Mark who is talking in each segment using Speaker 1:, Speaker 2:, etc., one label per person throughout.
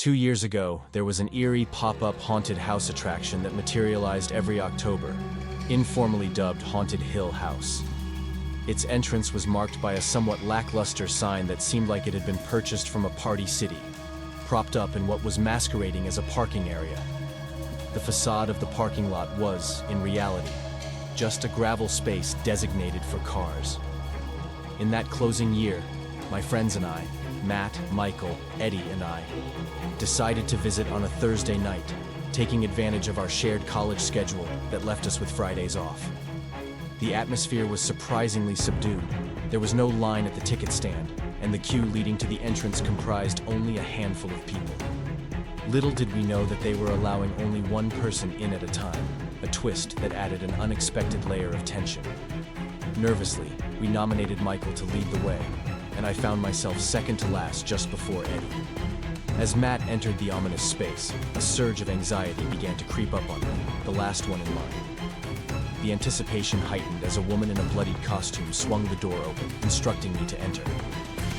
Speaker 1: 2 years ago, there was an eerie pop-up haunted house attraction that materialized every October, informally dubbed Haunted Hill House. Its entrance was marked by a somewhat lackluster sign that seemed like it had been purchased from a party city, propped up in what was masquerading as a parking area. The facade of the parking lot was, in reality, just a gravel space designated for cars. In that closing year, my friends and I, Matt, Michael, Eddie, and I, decided to visit on a Thursday night, taking advantage of our shared college schedule that left us with Fridays off. The atmosphere was surprisingly subdued. There was no line at the ticket stand, and the queue leading to the entrance comprised only a handful of people. Little did we know that they were allowing only one person in at a time, a twist that added an unexpected layer of tension. Nervously, we nominated Michael to lead the way, and I found myself second to last just before Eddie. As Matt entered the ominous space, a surge of anxiety began to creep up on me, the last one in line. The anticipation heightened as a woman in a bloodied costume swung the door open, instructing me to enter.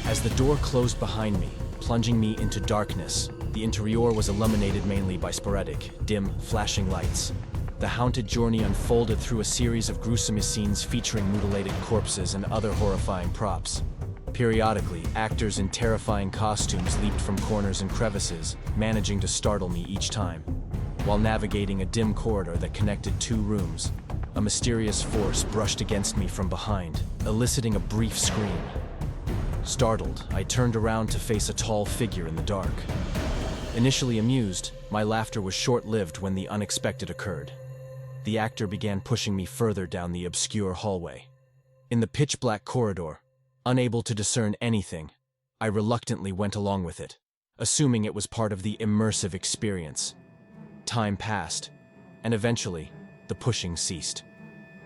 Speaker 1: As the door closed behind me, plunging me into darkness, the interior was illuminated mainly by sporadic, dim, flashing lights. The haunted journey unfolded through a series of gruesome scenes featuring mutilated corpses and other horrifying props. Periodically, actors in terrifying costumes leaped from corners and crevices, managing to startle me each time. While navigating a dim corridor that connected two rooms, a mysterious force brushed against me from behind, eliciting a brief scream. Startled, I turned around to face a tall figure in the dark. Initially amused, my laughter was short-lived when the unexpected occurred. The actor began pushing me further down the obscure hallway. In the pitch-black corridor, unable to discern anything, I reluctantly went along with it, assuming it was part of the immersive experience. Time passed, and eventually, the pushing ceased.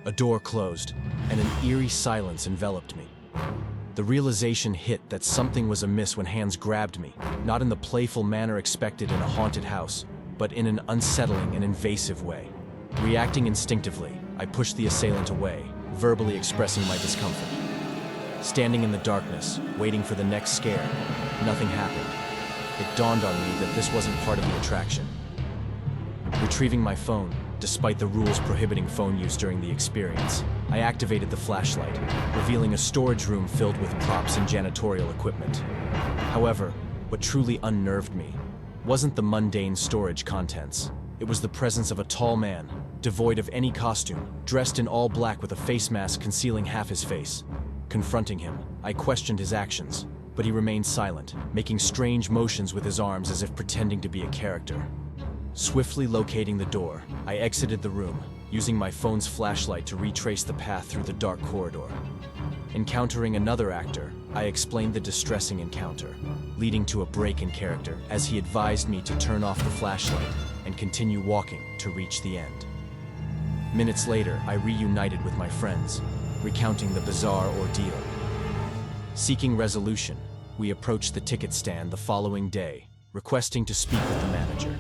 Speaker 1: A door closed, and an eerie silence enveloped me. The realization hit that something was amiss when hands grabbed me, not in the playful manner expected in a haunted house, but in an unsettling and invasive way. Reacting instinctively, I pushed the assailant away, verbally expressing my discomfort. Standing in the darkness, waiting for the next scare, nothing happened. It dawned on me that this wasn't part of the attraction. Retrieving my phone, despite the rules prohibiting phone use during the experience, I activated the flashlight, revealing a storage room filled with props and janitorial equipment. However, what truly unnerved me wasn't the mundane storage contents. It was the presence of a tall man, devoid of any costume, dressed in all black with a face mask concealing half his face. Confronting him, I questioned his actions, but he remained silent, making strange motions with his arms as if pretending to be a character. Swiftly locating the door, I exited the room, using my phone's flashlight to retrace the path through the dark corridor. Encountering another actor, I explained the distressing encounter, leading to a break in character as he advised me to turn off the flashlight and continue walking to reach the end. Minutes later, I reunited with my friends, recounting the bizarre ordeal. Seeking resolution, we approached the ticket stand the following day, requesting to speak with the manager.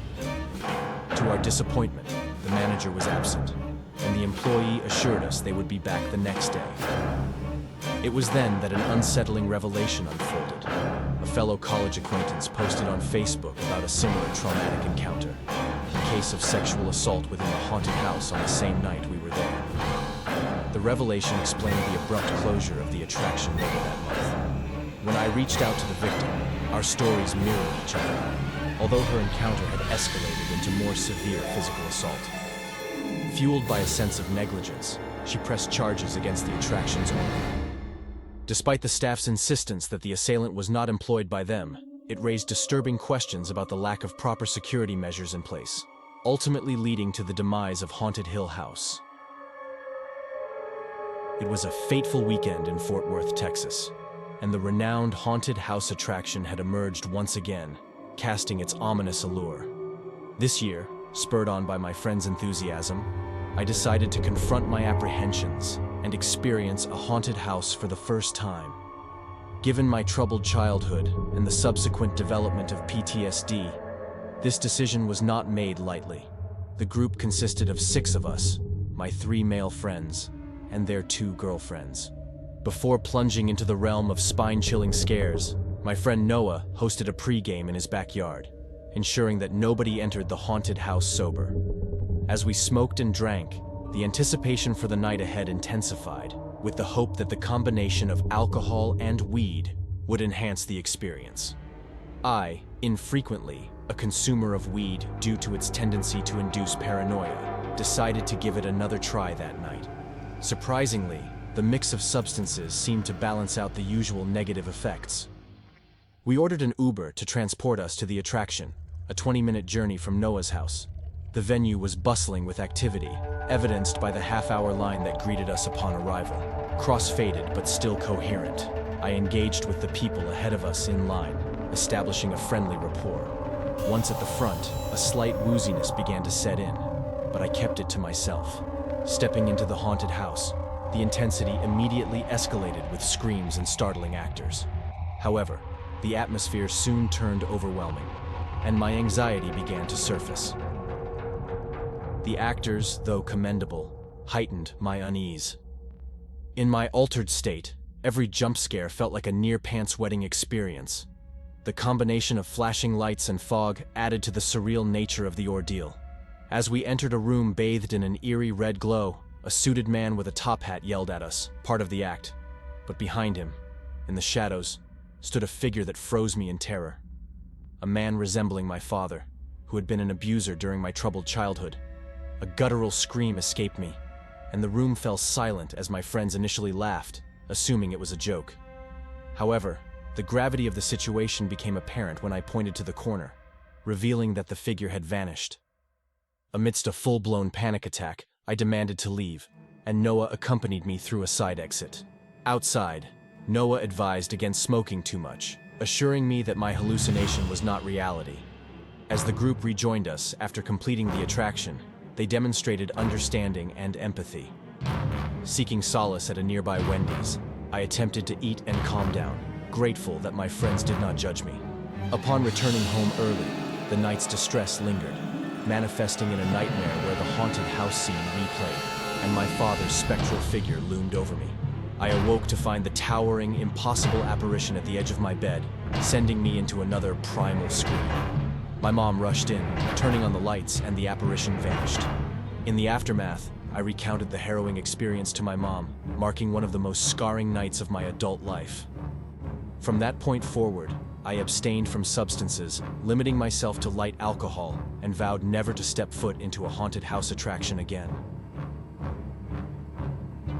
Speaker 1: To our disappointment, the manager was absent, and the employee assured us they would be back the next day. It was then that an unsettling revelation unfolded. A fellow college acquaintance posted on Facebook about a similar traumatic encounter, a case of sexual assault within the haunted house on the same night we were there. The revelation explained the abrupt closure of the attraction later that month. When I reached out to the victim, our stories mirrored each other, although her encounter had escalated into more severe physical assault. Fueled by a sense of negligence, she pressed charges against the attraction's owner. Despite the staff's insistence that the assailant was not employed by them, it raised disturbing questions about the lack of proper security measures in place, ultimately leading to the demise of Haunted Hill House. It was a fateful weekend in Fort Worth, Texas, and the renowned haunted house attraction had emerged once again, casting its ominous allure. This year, spurred on by my friends' enthusiasm, I decided to confront my apprehensions and experience a haunted house for the first time. Given my troubled childhood and the subsequent development of PTSD, this decision was not made lightly. The group consisted of 6 of us, my 3 male friends, and their 2 girlfriends. Before plunging into the realm of spine-chilling scares, my friend Noah hosted a pregame in his backyard. ensuring that nobody entered the haunted house sober. As we smoked and drank, the anticipation for the night ahead intensified, with the hope that the combination of alcohol and weed would enhance the experience. I, infrequently a consumer of weed due to its tendency to induce paranoia, decided to give it another try that night. Surprisingly, the mix of substances seemed to balance out the usual negative effects. We ordered an Uber to transport us to the attraction, a 20-minute journey from Noah's house. The venue was bustling with activity, evidenced by the half-hour line that greeted us upon arrival. Cross-faded but still coherent, I engaged with the people ahead of us in line, establishing a friendly rapport. Once at the front, a slight wooziness began to set in, but I kept it to myself. Stepping into the haunted house, the intensity immediately escalated with screams and startling actors. However, the atmosphere soon turned overwhelming, and my anxiety began to surface. The actors, though commendable, heightened my unease. In my altered state, every jump scare felt like a near-pants-wetting experience. The combination of flashing lights and fog added to the surreal nature of the ordeal. As we entered a room bathed in an eerie red glow, a suited man with a top hat yelled at us, part of the act. But behind him, in the shadows, stood a figure that froze me in terror. A man resembling my father, who had been an abuser during my troubled childhood. A guttural scream escaped me, and the room fell silent as my friends initially laughed, assuming it was a joke. However, the gravity of the situation became apparent when I pointed to the corner, revealing that the figure had vanished. Amidst a full-blown panic attack, I demanded to leave, and Noah accompanied me through a side exit. Outside, Noah advised against smoking too much, assuring me that my hallucination was not reality. As the group rejoined us after completing the attraction, they demonstrated understanding and empathy. Seeking solace at a nearby Wendy's, I attempted to eat and calm down, grateful that my friends did not judge me. Upon returning home early, the night's distress lingered, manifesting in a nightmare where the haunted house scene replayed, and my father's spectral figure loomed over me. I awoke to find the towering, impossible apparition at the edge of my bed, sending me into another primal scream. My mom rushed in, turning on the lights, and the apparition vanished. In the aftermath, I recounted the harrowing experience to my mom, marking one of the most scarring nights of my adult life. From that point forward, I abstained from substances, limiting myself to light alcohol, and vowed never to step foot into a haunted house attraction again.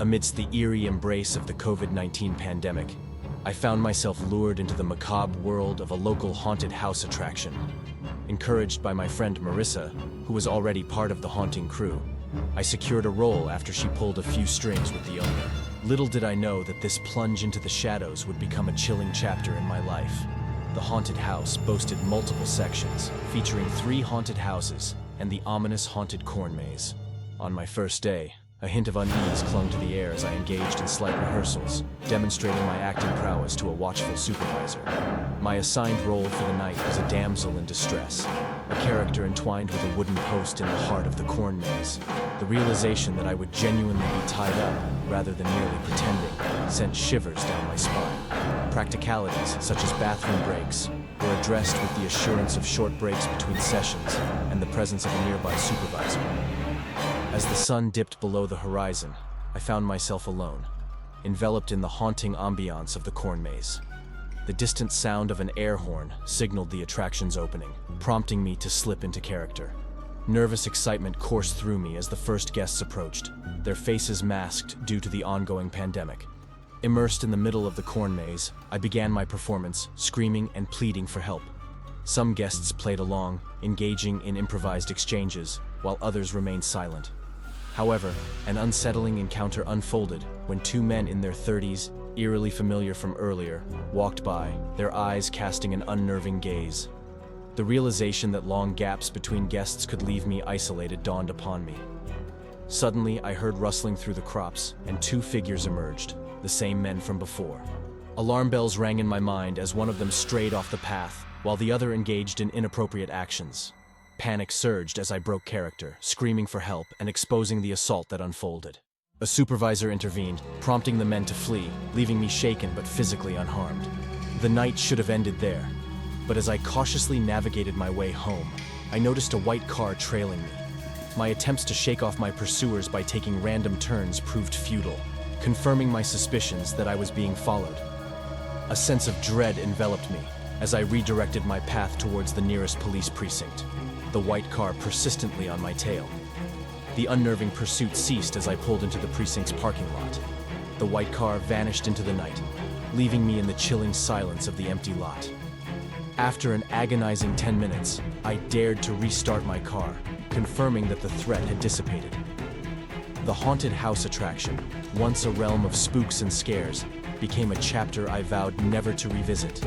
Speaker 1: Amidst the eerie embrace of the COVID-19 pandemic, I found myself lured into the macabre world of a local haunted house attraction. Encouraged by my friend Marissa, who was already part of the haunting crew, I secured a role after she pulled a few strings with the owner. Little did I know that this plunge into the shadows would become a chilling chapter in my life. The haunted house boasted multiple sections, featuring 3 haunted houses and the ominous haunted corn maze. On my first day, a hint of unease clung to the air as I engaged in slight rehearsals, demonstrating my acting prowess to a watchful supervisor. My assigned role for the night was a damsel in distress, a character entwined with a wooden post in the heart of the corn maze. The realization that I would genuinely be tied up, rather than merely pretending, sent shivers down my spine. Practicalities, such as bathroom breaks, were addressed with the assurance of short breaks between sessions and the presence of a nearby supervisor. As the sun dipped below the horizon, I found myself alone, enveloped in the haunting ambiance of the corn maze. The distant sound of an air horn signaled the attraction's opening, prompting me to slip into character. Nervous excitement coursed through me as the first guests approached, their faces masked due to the ongoing pandemic. Immersed in the middle of the corn maze, I began my performance, screaming and pleading for help. Some guests played along, engaging in improvised exchanges, while others remained silent. However, an unsettling encounter unfolded when 2 men in their 30s, eerily familiar from earlier, walked by, their eyes casting an unnerving gaze. The realization that long gaps between guests could leave me isolated dawned upon me. Suddenly, I heard rustling through the crops, and 2 figures emerged, the same men from before. Alarm bells rang in my mind as one of them strayed off the path, while the other engaged in inappropriate actions. Panic surged as I broke character, screaming for help and exposing the assault that unfolded. A supervisor intervened, prompting the men to flee, leaving me shaken but physically unharmed. The night should have ended there. But as I cautiously navigated my way home, I noticed a white car trailing me. My attempts to shake off my pursuers by taking random turns proved futile, confirming my suspicions that I was being followed. A sense of dread enveloped me as I redirected my path towards the nearest police precinct, the white car persistently on my tail. The unnerving pursuit ceased as I pulled into the precinct's parking lot. The white car vanished into the night, leaving me in the chilling silence of the empty lot. After an agonizing 10 minutes, I dared to restart my car, confirming that the threat had dissipated. The haunted house attraction, once a realm of spooks and scares, became a chapter I vowed never to revisit.